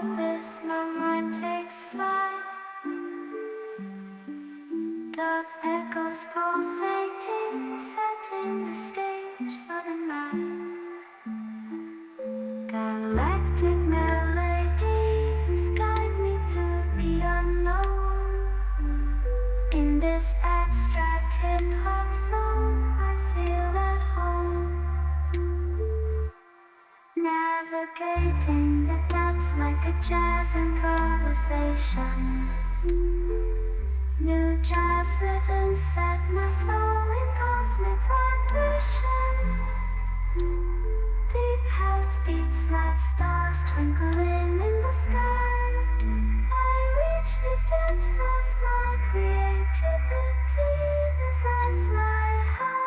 abyss, my mind takes flight. The echoes pulsating, setting the stage for the night. Galactic melodies guide me through the unknown. In this abstract hip-hop song, I feel at home. Navigating the depths like a jazz improvisation. New jazz rhythms set my soul in cosmic vibration. Deep house beats like stars twinkling in the sky. I reach the depths of my creativity as I fly high.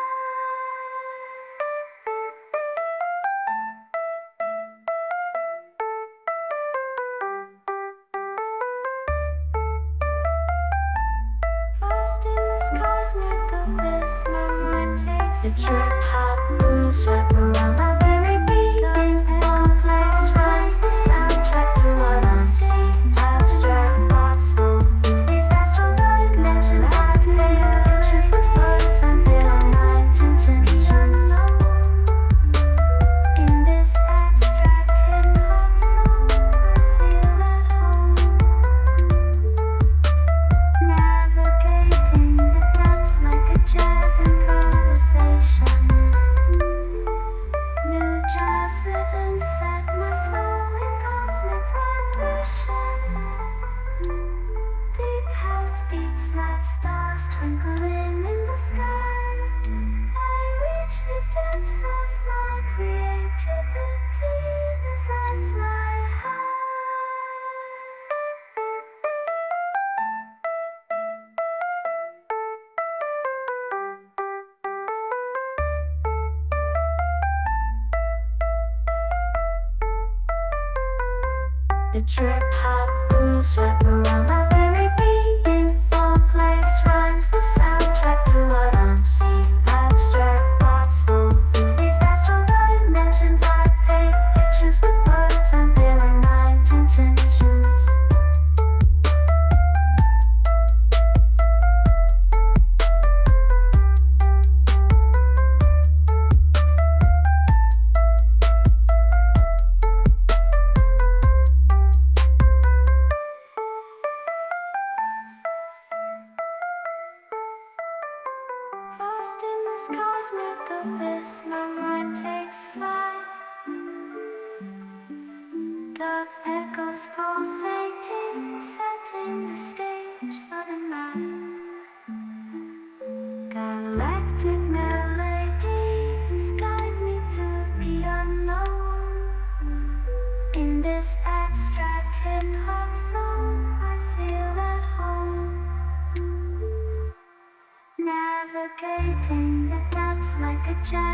Cosmic abyss, my mind takes the trip hop moves wrap around my very being. Echoes rise the soundtrack to what I'm seeing. Abstract thoughts flow through these astral dimensions. I paint pictures with words until my intention is unknown. In this abstract hip-hop song, I feel at home. Navigating like a jazz improvisation. New jazz rhythms set my soul in cosmic vibration. Deep house beats like stars twinkling in the sky. I reach the depths of my creativity as I fly high. The trip hop moves wrap around my very being. Thought place rhymes the soundtrack to what I'm seeing. Abstract thoughts flow through these astral dimensions. I paint pictures with words unveiling my intentions. Lost in this cosmic abyss, my mind takes flight. The echoes pulsating, setting the stage for the night. Galactic melodies guide me through the unknown. In this abstract hip-hop song, I feel at home. Navigating the depths like a jazz